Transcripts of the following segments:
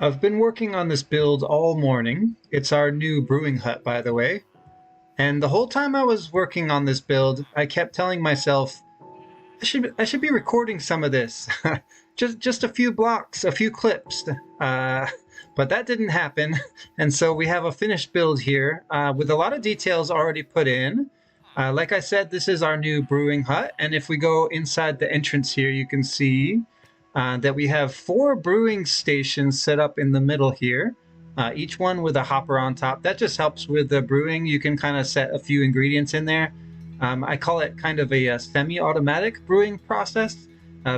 I've been working on this build all morning. It's our new brewing hut, by the way. And the whole time I was working on this build, I kept telling myself, I should be recording some of this. just a few blocks, a few clips. Uh, but that didn't happen. And so we have a finished build here with a lot of details already put in. Like I said, this is our new brewing hut. And if we go inside the entrance here, you can see that we have 4 brewing stations set up in the middle here, each one with a hopper on top. That just helps with the brewing. You can kind of set a few ingredients in there. I call it kind of a semi-automatic brewing process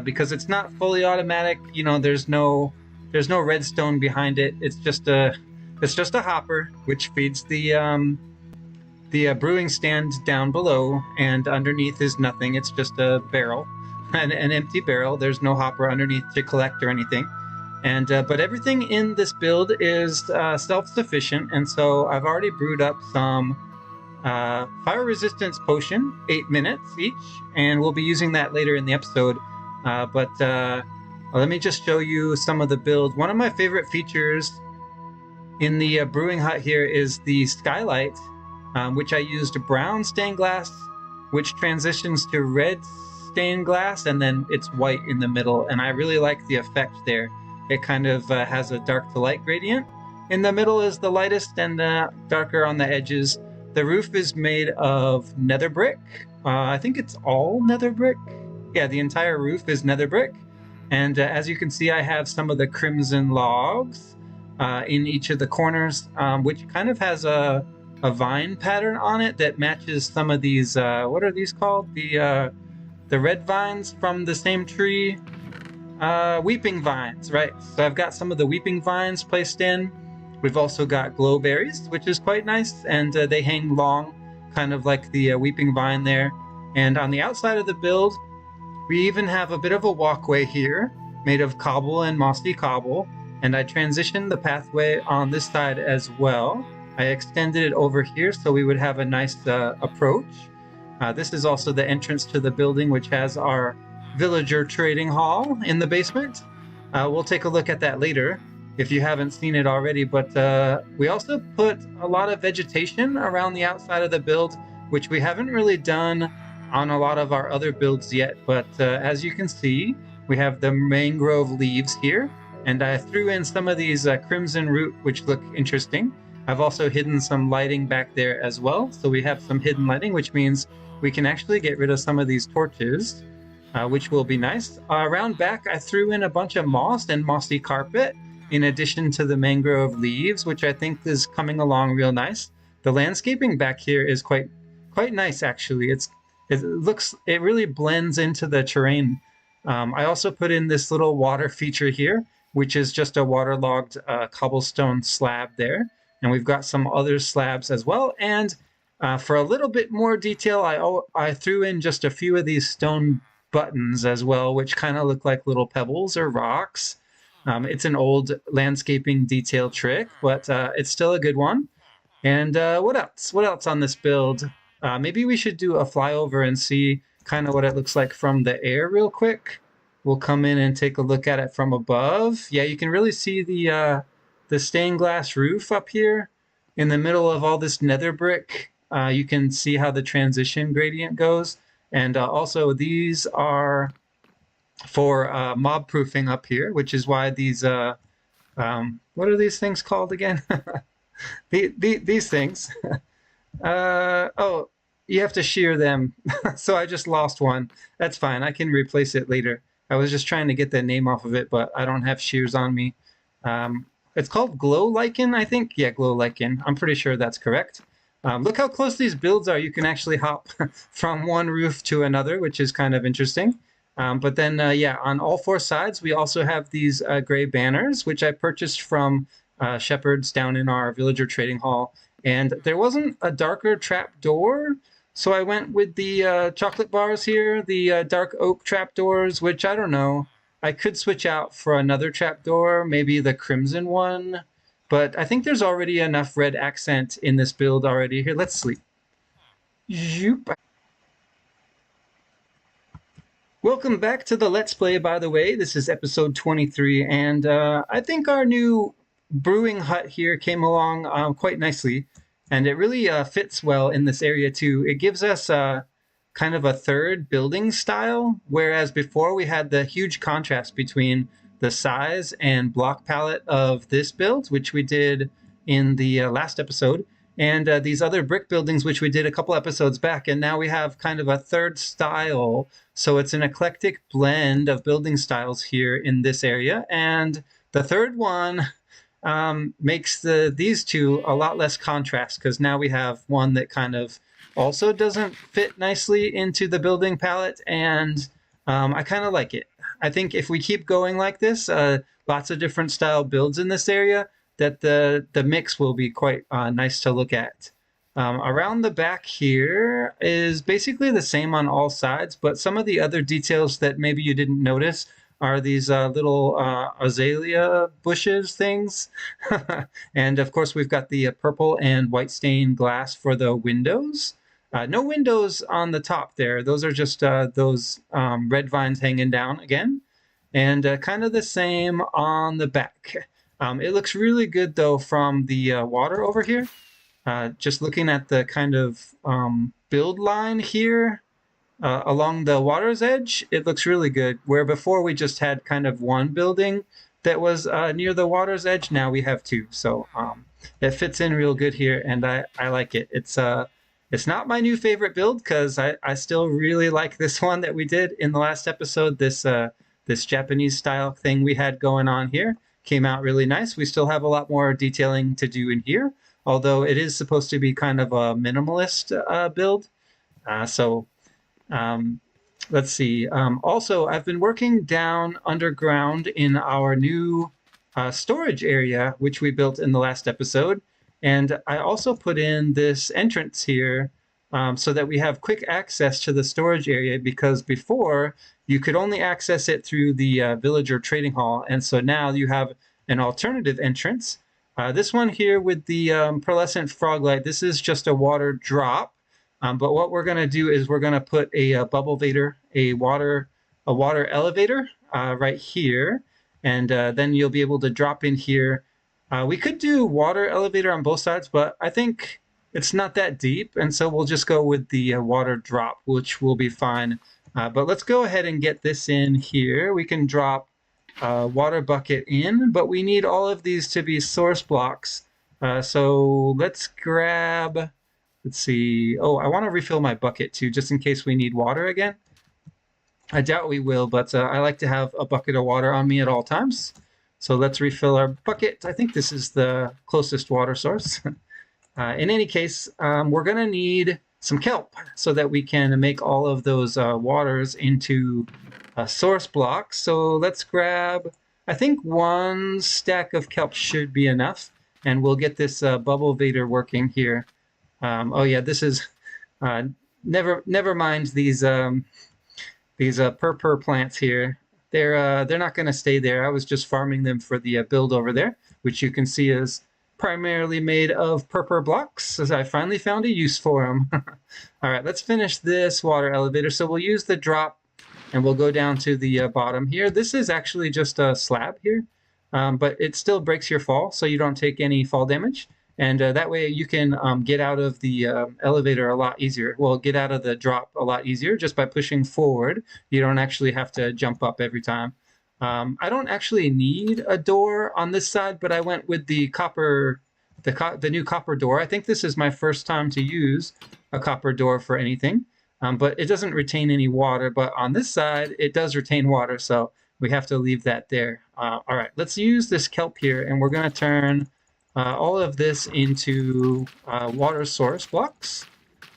because it's not fully automatic. You know, there's no redstone behind it. It's just a hopper which feeds the brewing stand down below, and underneath is nothing. It's just a barrel, an empty barrel. There's no hopper underneath to collect or anything. And but everything in this build is self-sufficient, and so I've already brewed up some fire resistance potion, 8 minutes each, and we'll be using that later in the episode. But let me just show you some of the build. One of my favorite features in the brewing hut here is the skylight, which I used brown stained glass, which transitions to red stained glass, and then it's white in the middle. And I really like the effect there. It kind of has a dark to light gradient. In the middle is the lightest, and darker on the edges. The roof is made of nether brick. I think it's all nether brick. Yeah, the entire roof is nether brick. And as you can see, I have some of the crimson logs in each of the corners, which kind of has a vine pattern on it that matches some of these, what are these called? The red vines from the same tree. Weeping vines, right? So I've got some of the weeping vines placed in. We've also got glowberries, which is quite nice, and they hang long, kind of like the weeping vine there. And on the outside of the build, we even have a bit of a walkway here, made of cobble and mossy cobble, and I transitioned the pathway on this side as well. I extended it over here so we would have a nice approach. This is also the entrance to the building, which has our villager trading hall in the basement. We'll take a look at that later if you haven't seen it already, but we also put a lot of vegetation around the outside of the build, which we haven't really done on a lot of our other builds yet. But as you can see, we have the mangrove leaves here, and I threw in some of these crimson root, which look interesting. I've also hidden some lighting back there as well, so we have some hidden lighting, which means we can actually get rid of some of these torches, which will be nice. Around back, I threw in a bunch of moss and mossy carpet, in addition to the mangrove leaves, which I think is coming along real nice. The landscaping back here is quite nice, actually. It really blends into the terrain. I also put in this little water feature here, which is just a waterlogged cobblestone slab there. And we've got some other slabs as well. And for a little bit more detail, I threw in just a few of these stone buttons as well, which kind of look like little pebbles or rocks. It's an old landscaping detail trick, but it's still a good one. And what else? What else on this build? Maybe we should do a flyover and see kind of what it looks like from the air real quick. We'll come in and take a look at it from above. Yeah, you can really see the stained glass roof up here in the middle of all this nether brick. You can see how the transition gradient goes. And also these are for mob proofing up here, which is why these, what are these things called again? These things. Oh, you have to shear them. So I just lost one. That's fine. I can replace it later. I was just trying to get the name off of it, but I don't have shears on me. It's called glow lichen, I think. Yeah, glow lichen. I'm pretty sure that's correct. Look how close these builds are. You can actually hop from one roof to another, which is kind of interesting. But then, yeah, on all 4 sides, we also have these gray banners, which I purchased from shepherds down in our villager trading hall. And there wasn't a darker trap door, so I went with the chocolate bars here, the dark oak trap doors, which I don't know. I could switch out for another trap door, maybe the crimson one. But I think there's already enough red accent in this build already. Here, let's sleep. Zoop. Welcome back to the Let's Play, by the way. This is episode 23, and I think our new brewing hut here came along quite nicely, and it really fits well in this area too. It gives us kind of a third building style, whereas before we had the huge contrast between the size and block palette of this build, which we did in the last episode, and these other brick buildings, which we did a couple episodes back, and now we have kind of a third style. So it's an eclectic blend of building styles here in this area. And the third one makes these two a lot less contrast, because now we have one that kind of also doesn't fit nicely into the building palette, and I kind of like it. I think if we keep going like this, lots of different style builds in this area, that the mix will be quite nice to look at. Around the back here is basically the same on all sides, but some of the other details that maybe you didn't notice are these little azalea bushes things. And of course, we've got the purple and white stained glass for the windows. No windows on the top there. Those are just those red vines hanging down again. And kind of the same on the back. It looks really good though from the water over here. Just looking at the kind of build line here along the water's edge, it looks really good. Where before we just had kind of one building that was near the water's edge, now we have two. So it fits in real good here, and I like it. It's not my new favorite build, because I still really like this one that we did in the last episode. This Japanese style thing we had going on here came out really nice. We still have a lot more detailing to do in here, although it is supposed to be kind of a minimalist build. Let's see. Also, I've been working down underground in our new storage area, which we built in the last episode. And I also put in this entrance here so that we have quick access to the storage area, because before you could only access it through the villager trading hall. And so now you have an alternative entrance. This one here with the pearlescent frog light, this is just a water drop. But what we're going to do is we're going to put a bubble vader, a water elevator right here. And then you'll be able to drop in here. We could do water elevator on both sides, but I think it's not that deep. And so we'll just go with the water drop, which will be fine. But let's go ahead and get this in here. We can drop water bucket in, but we need all of these to be source blocks. So let's grab, let's see. Oh, I want to refill my bucket too, just in case we need water again. I doubt we will, but I like to have a bucket of water on me at all times. So let's refill our bucket. I think this is the closest water source. In any case, we're going to need some kelp so that we can make all of those waters into source blocks. So let's grab, I think 1 stack of kelp should be enough, and we'll get this bubble vader working here. Oh yeah, this is never mind these purpur plants here. They're not going to stay there. I was just farming them for the build over there, which you can see is primarily made of purpur blocks, as I finally found a use for them. All right, let's finish this water elevator. So we'll use the drop, and we'll go down to the bottom here. This is actually just a slab here, but it still breaks your fall, so you don't take any fall damage. And that way you can get out of the elevator a lot easier. Well, get out of the drop a lot easier just by pushing forward. You don't actually have to jump up every time. I don't actually need a door on this side, but I went with the copper, the new copper door. I think this is my first time to use a copper door for anything, but it doesn't retain any water. But on this side, it does retain water, so we have to leave that there. All right, let's use this kelp here, and we're going to turn all of this into water source blocks,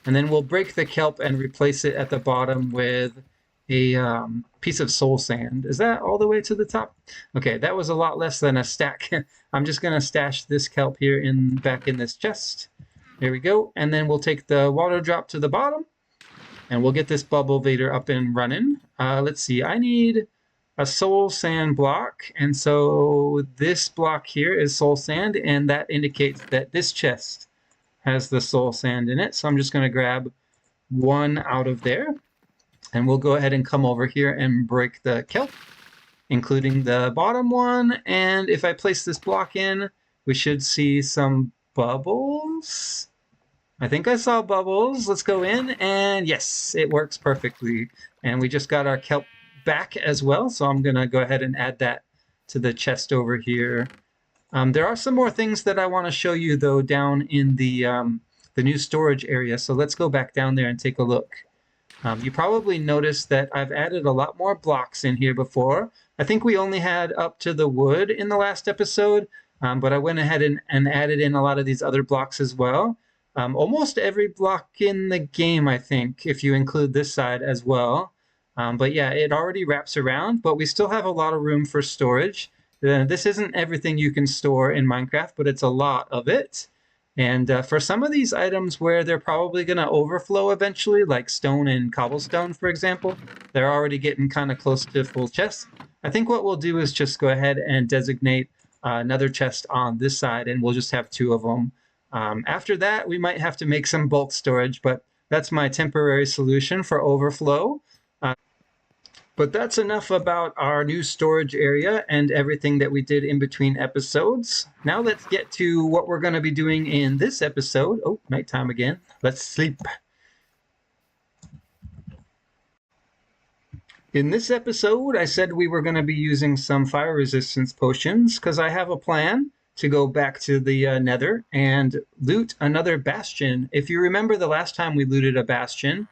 and then we'll break the kelp and replace it at the bottom with a piece of soul sand. Is that all the way to the top? Okay, that was a lot less than a stack. I'm just going to stash this kelp here back in this chest. There we go. And then we'll take the water drop to the bottom, and we'll get this bubble vader up and running. Let's see, I need a soul sand block, and so this block here is soul sand, and that indicates that this chest has the soul sand in it. So I'm just going to grab 1 out of there, And we'll go ahead and come over here and break the kelp, including the bottom one. And if I place this block in, we should see some bubbles. I think I saw bubbles. Let's go in, and yes, it works perfectly. And we just got our kelp back as well, so I'm gonna go ahead and add that to the chest over here. There are some more things that I want to show you though down in the new storage area, so let's go back down there and take a look. You probably noticed that I've added a lot more blocks in here before. I think we only had up to the wood in the last episode, but I went ahead and added in a lot of these other blocks as well. Almost every block in the game, I think, if you include this side as well. But yeah, it already wraps around, but we still have a lot of room for storage. This isn't everything you can store in Minecraft, but it's a lot of it. And for some of these items where they're probably going to overflow eventually, like stone and cobblestone, for example, they're already getting kind of close to full chests. I think what we'll do is just go ahead and designate another chest on this side, and we'll just have 2 of them. After that, we might have to make some bulk storage, but that's my temporary solution for overflow. But that's enough about our new storage area and everything that we did in between episodes. Now let's get to what we're going to be doing in this episode. Oh, nighttime again. Let's sleep. In this episode, I said we were going to be using some fire resistance potions because I have a plan to go back to the Nether and loot another bastion. If you remember the last time we looted a bastion,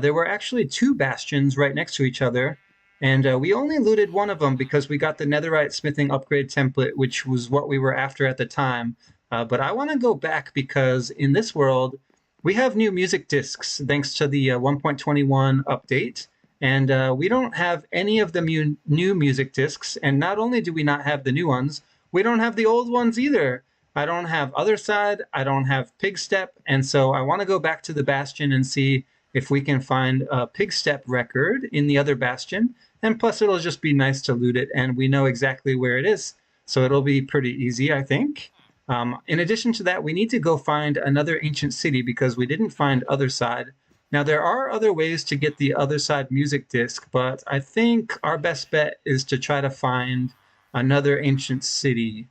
there were actually 2 bastions right next to each other, and we only looted one of them because we got the netherite smithing upgrade template, which was what we were after at the time. But I want to go back because in this world, we have new music discs thanks to the 1.21 update, and we don't have any of the new music discs, and not only do we not have the new ones, we don't have the old ones either. I don't have Other Side, I don't have Pigstep, and so I want to go back to the bastion and see if we can find a Pigstep record in the other bastion, and plus it'll just be nice to loot it, and we know exactly where it is, so it'll be pretty easy, I think. In addition to that, we need to go find another ancient city because we didn't find Other Side. Now, there are other ways to get the Other Side music disc, but I think our best bet is to try to find another ancient city,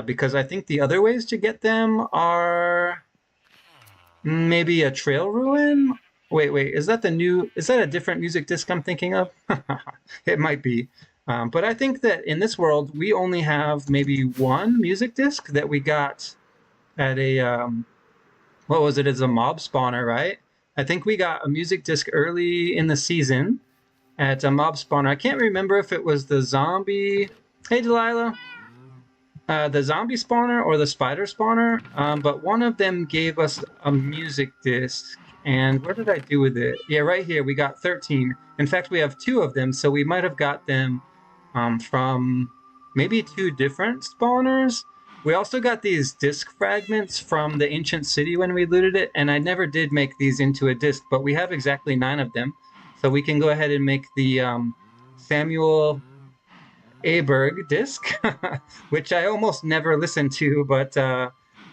because I think the other ways to get them are maybe a trail ruin. Wait, is that a different music disc I'm thinking of? It might be. But I think that in this world, we only have maybe 1 music disc that we got at a, what was it, as a mob spawner, right? I think we got a music disc early in the season at a mob spawner. I can't remember if it was the zombie. Hey, Delilah. The zombie spawner or the spider spawner, but one of them gave us a music disc. And what did I do with it? Yeah, right here, we got 13. In fact, we have 2 of them, so we might have got them from maybe 2 different spawners. We also got these disc fragments from the ancient city when we looted it, and I never did make these into a disc, but we have exactly 9 of them. So we can go ahead and make the Samuel Aberg disc, which I almost never listen to, but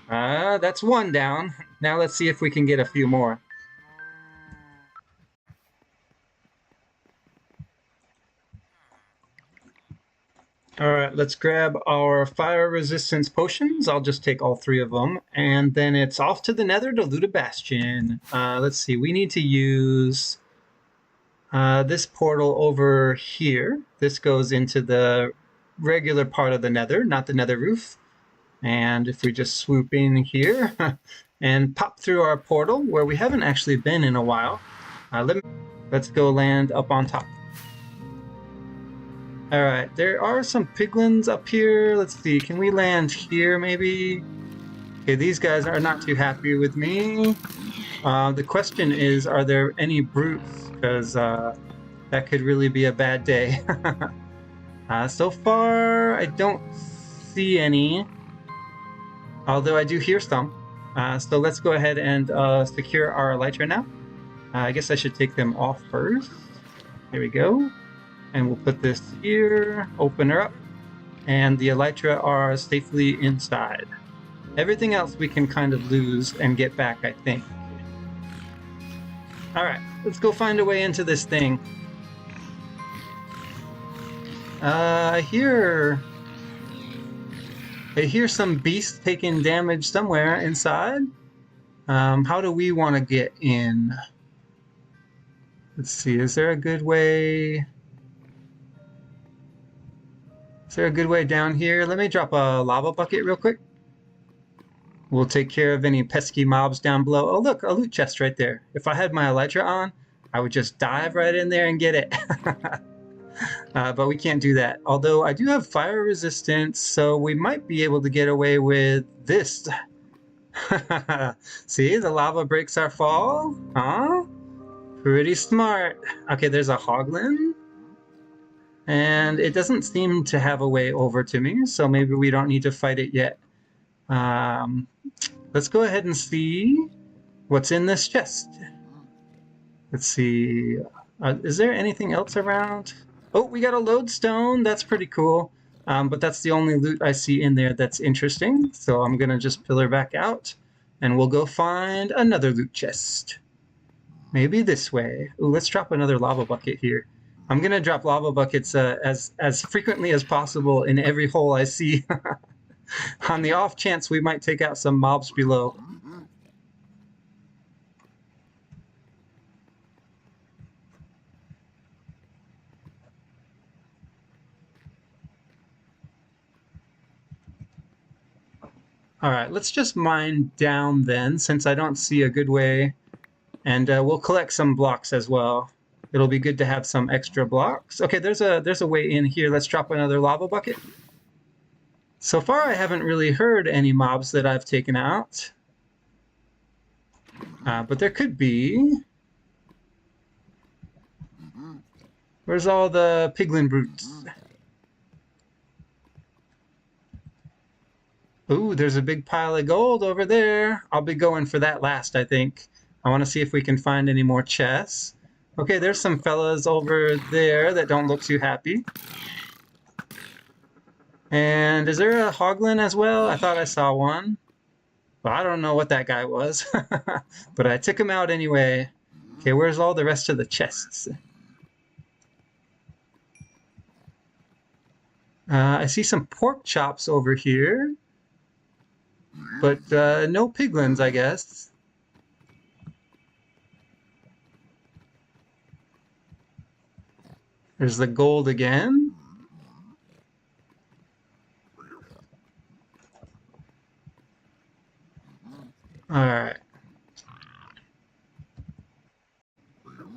that's 1 down. Now let's see if we can get a few more. All right, let's grab our fire resistance potions. I'll just take all 3 of them, and then it's off to the Nether to loot a bastion. Let's see, we need to use this portal over here. This goes into the regular part of the Nether, not the Nether roof. And if we just swoop in here and pop through our portal, where we haven't actually been in a while, let's go land up on top. All right, there are some piglins up here. Let's see, can we land here maybe? Okay, these guys are not too happy with me. The question is, are there any brutes? Because that could really be a bad day. So far, I don't see any. Although I do hear some. So let's go ahead and secure our elytra now. I guess I should take them off first. Here we go. And we'll put this here, open her up, and the elytra are safely inside. Everything else we can kind of lose and get back, I think. Alright, let's go find a way into this thing. I hear some beast taking damage somewhere inside. How do we want to get in? Let's see, is there a good way? Is there a good way down here? Let me drop a lava bucket real quick. We'll take care of any pesky mobs down below. Oh look, a loot chest right there. If I had my elytra on, I would just dive right in there and get it. But we can't do that. Although I do have fire resistance, so we might be able to get away with this. See, the lava breaks our fall. Huh? Pretty smart. Okay, there's a hoglin. And it doesn't seem to have a way over to me, so maybe we don't need to fight it yet. Let's go ahead and see what's in this chest. Let's see. Is there anything else around? Oh, we got a lodestone. That's pretty cool. But that's the only loot I see in there that's interesting. So I'm going to just pillar back out, and we'll go find another loot chest. Maybe this way. Ooh, let's drop another lava bucket here. I'm going to drop lava buckets as frequently as possible in every hole I see. On the off chance we might take out some mobs below. Alright, let's just mine down then, since I don't see a good way. And we'll collect some blocks as well. It'll be good to have some extra blocks. Okay, there's a way in here. Let's drop another lava bucket. So far, I haven't really heard any mobs that I've taken out. But there could be. Where's all the piglin brutes? Ooh, there's a big pile of gold over there. I'll be going for that last, I think. I want to see if we can find any more chests. Okay, there's some fellas over there that don't look too happy. And is there a hoglin as well? I thought I saw one. Well, I don't know what that guy was. But I took him out anyway. Okay, where's all the rest of the chests? I see some pork chops over here. But no piglins, I guess. There's the gold again. Alright.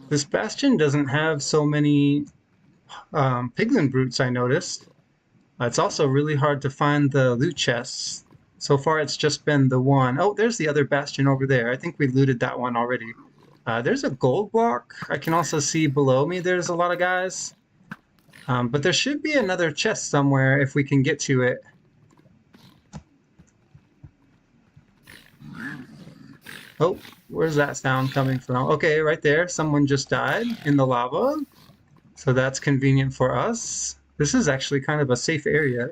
This bastion doesn't have so many piglin brutes, I noticed. It's also really hard to find the loot chests. So far, it's just been the one. Oh, there's the other bastion over there. I think we looted that one already. There's a gold block. I can also see below me there's a lot of guys. But there should be another chest somewhere if we can get to it. Oh, where's that sound coming from? Okay, right there. Someone just died in the lava. So that's convenient for us. This is actually kind of a safe area.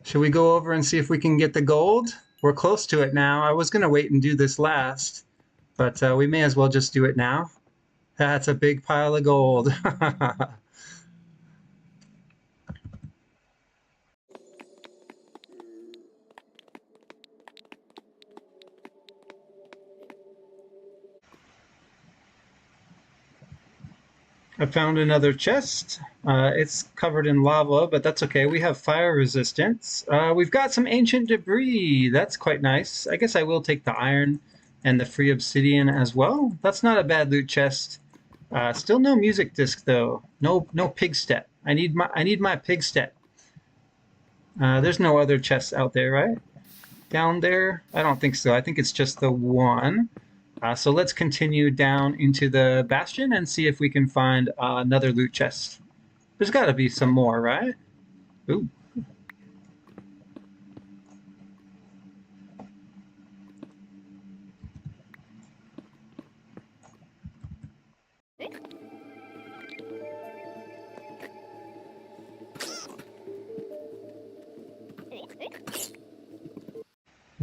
Should we go over and see if we can get the gold? We're close to it now. I was going to wait and do this last, but we may as well just do it now. That's a big pile of gold. I found another chest. It's covered in lava, but that's okay. We have fire resistance. We've got some ancient debris. That's quite nice. I guess I will take the iron and the free obsidian as well. That's not a bad loot chest. Still no music disc though. No Pigstep. I need my Pigstep. There's no other chests out there, right? Down there? I don't think so. I think it's just the one. So let's continue down into the bastion and see if we can find another loot chest. There's got to be some more, right? Ooh.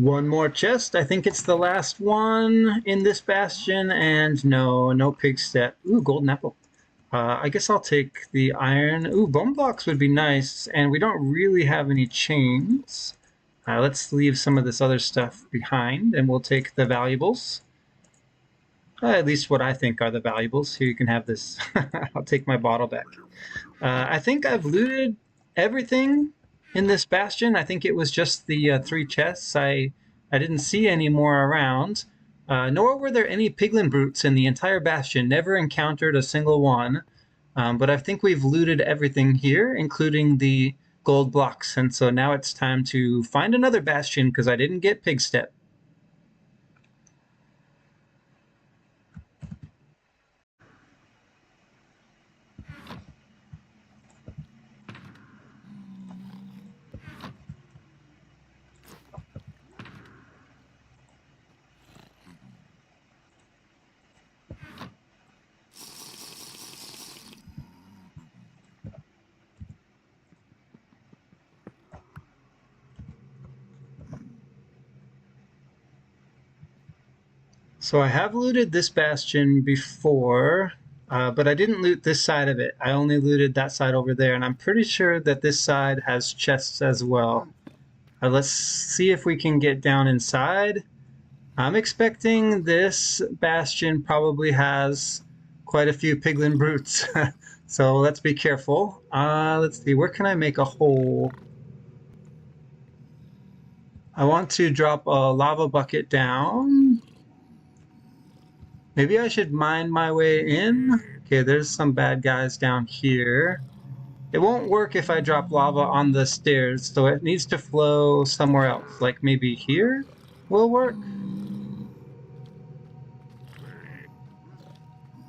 One more chest. I think it's the last one in this bastion, and no Pigstep. Ooh, golden apple. I guess I'll take the iron. Ooh, bone blocks would be nice, and we don't really have any chains. Let's leave some of this other stuff behind, and we'll take the valuables. At least what I think are the valuables. Here, you can have this. I'll take my bottle back. I think I've looted everything in this bastion. I think it was just the 3 chests. I didn't see any more around. Nor were there any piglin brutes in the entire bastion. Never encountered a single one. But I think we've looted everything here, including the gold blocks. And so now it's time to find another bastion because I didn't get Pigstep. So I have looted this bastion before, but I didn't loot this side of it. I only looted that side over there, and I'm pretty sure that this side has chests as well. Let's see if we can get down inside. I'm expecting this bastion probably has quite a few piglin brutes, so let's be careful. Let's see, where can I make a hole? I want to drop a lava bucket down. Maybe I should mine my way in. Okay, there's some bad guys down here. It won't work if I drop lava on the stairs, so it needs to flow somewhere else. Like maybe here will work?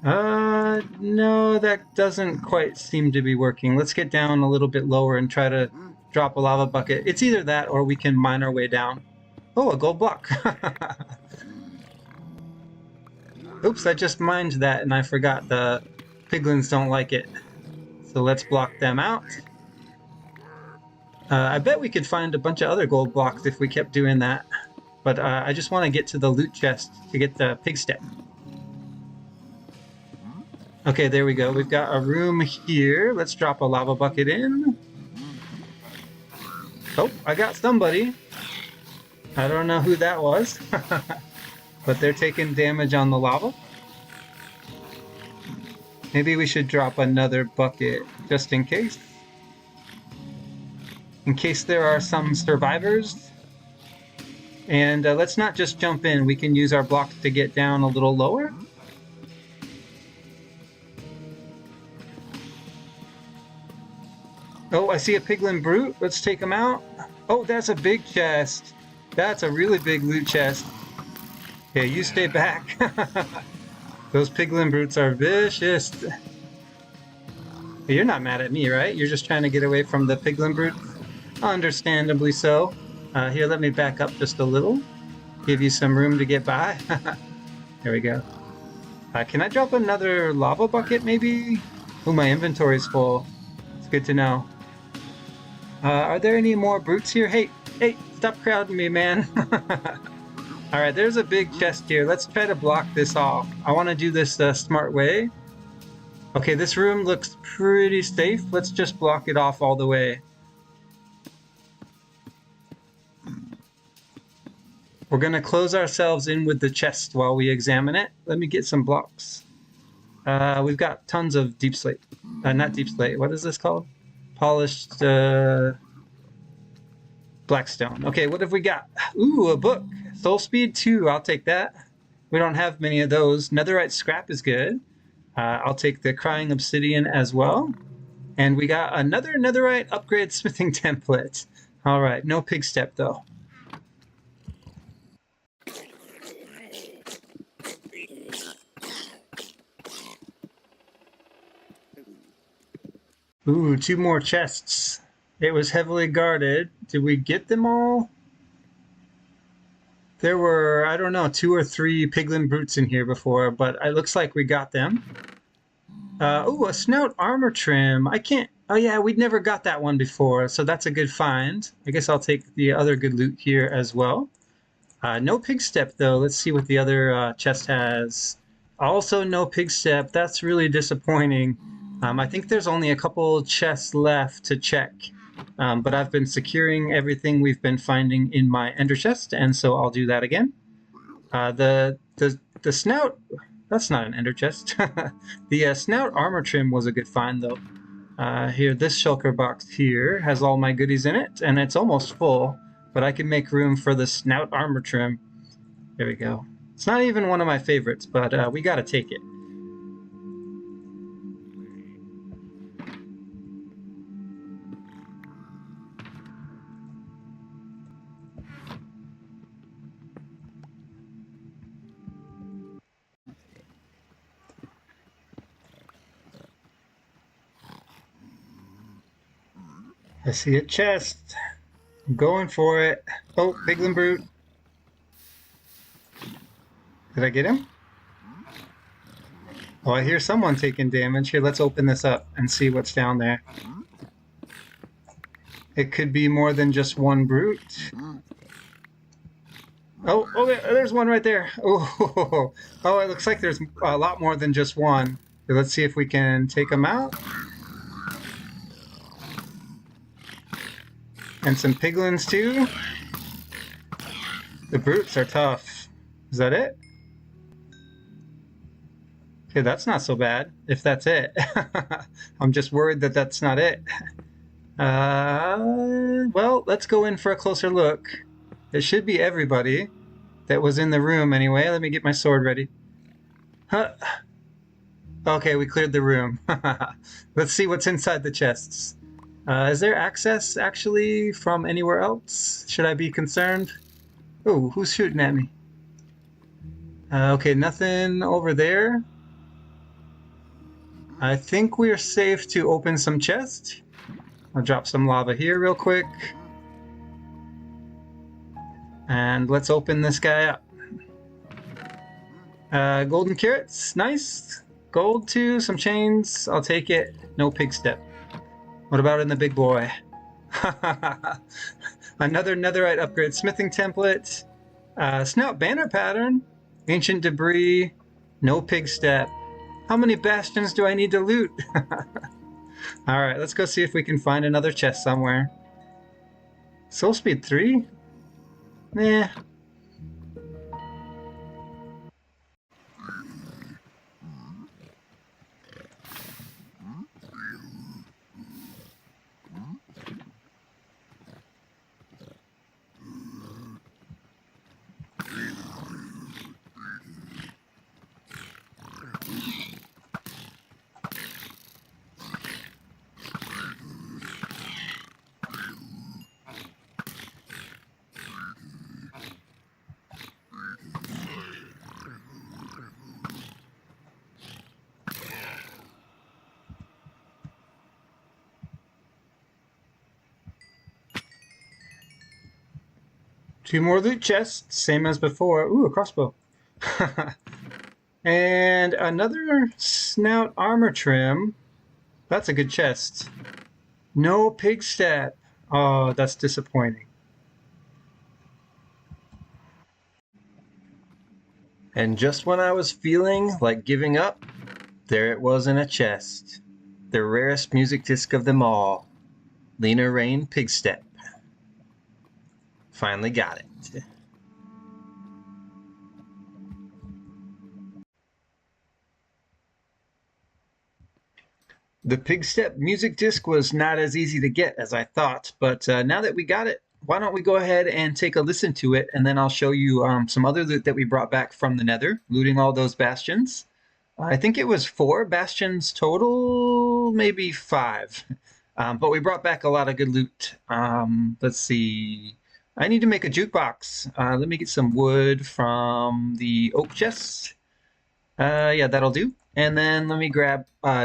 No, that doesn't quite seem to be working. Let's get down a little bit lower and try to drop a lava bucket. It's either that or we can mine our way down. Oh, a gold block. Oops, I just mined that and I forgot the piglins don't like it. So let's block them out. I bet we could find a bunch of other gold blocks if we kept doing that. But I just want to get to the loot chest to get the Pigstep. Okay, there we go. We've got a room here. Let's drop a lava bucket in. Oh, I got somebody. I don't know who that was. But they're taking damage on the lava. Maybe we should drop another bucket just in case. In case there are some survivors. And let's not just jump in. We can use our blocks to get down a little lower. Oh, I see a piglin brute. Let's take him out. Oh, that's a big chest. That's a really big loot chest. Okay, you stay back. Those piglin brutes are vicious. You're not mad at me, right? You're just trying to get away from the piglin brute? Understandably so. Here, let me back up just a little. Give you some room to get by. There we go. Can I drop another lava bucket, maybe? Oh, my inventory's full. It's good to know. Are there any more brutes here? Hey, stop crowding me, man. Alright, there's a big chest here. Let's try to block this off. I want to do this the smart way. Okay, this room looks pretty safe. Let's just block it off all the way. We're going to close ourselves in with the chest while we examine it. Let me get some blocks. We've got tons of deep slate. Not deep slate. What is this called? Polished blackstone. Okay, what have we got? Ooh, a book. Soul Speed 2. I'll take that. We don't have many of those. Netherite scrap is good. I'll take the crying obsidian as well. And we got another netherite upgrade smithing template. All right, no Pigstep though. Ooh, 2 more chests. It was heavily guarded. Did we get them all? There were, I don't know, 2 or 3 piglin brutes in here before, but it looks like we got them. Ooh, a snout armor trim. I can't... Oh yeah, we'd never got that one before, so that's a good find. I guess I'll take the other good loot here as well. No Pigstep, though. Let's see what the other chest has. Also, no Pigstep. That's really disappointing. I think there's only a couple chests left to check. But I've been securing everything we've been finding in my ender chest, and so I'll do that again. The snout, that's not an ender chest. The snout armor trim was a good find, though. Here, this shulker box here has all my goodies in it, and it's almost full, but I can make room for the snout armor trim. There we go. It's not even one of my favorites, but we gotta take it. I see a chest. I'm going for it. Oh, Piglin Brute. Did I get him? Oh, I hear someone taking damage. Here, let's open this up and see what's down there. It could be more than just one brute. Oh, there's one right there. Oh, it looks like there's a lot more than just one. Let's see if we can take them out. And some piglins too. The brutes are tough. Is that it? Okay, that's not so bad, if that's it. I'm just worried that that's not it. Well, let's go in for a closer look. It should be everybody that was in the room anyway. Let me get my sword ready. Huh. Okay, we cleared the room. Let's see what's inside the chests. Is there access, actually, from anywhere else? Should I be concerned? Oh, who's shooting at me? Okay, nothing over there. I think we're safe to open some chests. I'll drop some lava here real quick. And let's open this guy up. Golden carrots, nice. Gold too, some chains, I'll take it. No Pigstep. What about in the big boy? Another netherite upgrade. Smithing template. Snout banner pattern. Ancient debris. No Pigstep. How many bastions do I need to loot? Alright, let's go see if we can find another chest somewhere. Soul speed 3? Nah. Two more loot chests, same as before. Ooh, a crossbow. And another snout armor trim. That's a good chest. No Pigstep. Oh, that's disappointing. And just when I was feeling like giving up, there it was in a chest. The rarest music disc of them all. Lena Rain Pigstep. Finally got it. The Pigstep music disc was not as easy to get as I thought, but now that we got it, why don't we go ahead and take a listen to it, and then I'll show you some other loot that we brought back from the Nether, looting all those bastions. I think it was 4 bastions total, maybe 5. But we brought back a lot of good loot. Let's see. I need to make a jukebox. Let me get some wood from the oak chest. Yeah, that'll do. And then let me grab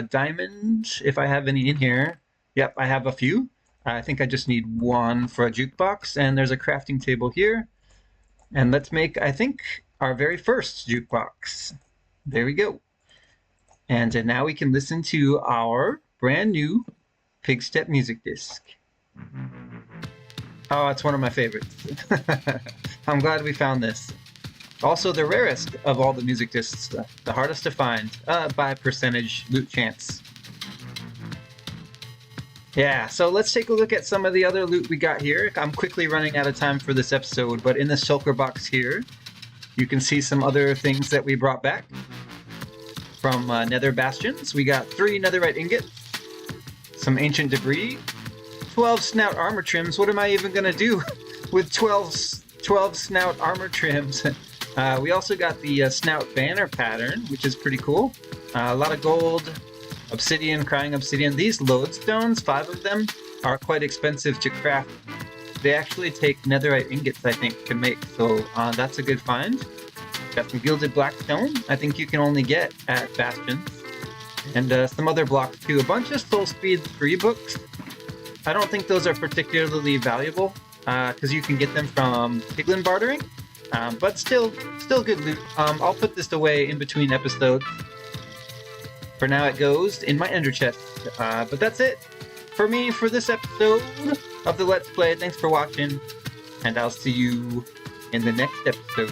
diamond, if I have any in here. Yep, I have a few. I think I just need 1 for a jukebox, and there's a crafting table here. And let's make, I think, our very first jukebox. There we go. And now we can listen to our brand new Pigstep music disc. Oh, it's one of my favorites. I'm glad we found this. Also the rarest of all the music discs, the hardest to find, by percentage loot chance. Yeah, so let's take a look at some of the other loot we got here. I'm quickly running out of time for this episode, but in the shulker box here, you can see some other things that we brought back from Nether bastions. We got 3 netherite ingots, some ancient debris, 12 snout armor trims. What am I even gonna do with 12 snout armor trims? We also got the snout banner pattern, which is pretty cool. A lot of gold, obsidian, crying obsidian. These lodestones, 5 of them, are quite expensive to craft. They actually take netherite ingots, I think, to make, so that's a good find. Got some gilded blackstone, I think you can only get at bastions. And some other blocks too. A bunch of soul speed 3 books. I don't think those are particularly valuable, because you can get them from piglin bartering. But still good loot. I'll put this away in between episodes. For now it goes in my ender chest. But that's it for me for this episode of the Let's Play. Thanks for watching, and I'll see you in the next episode.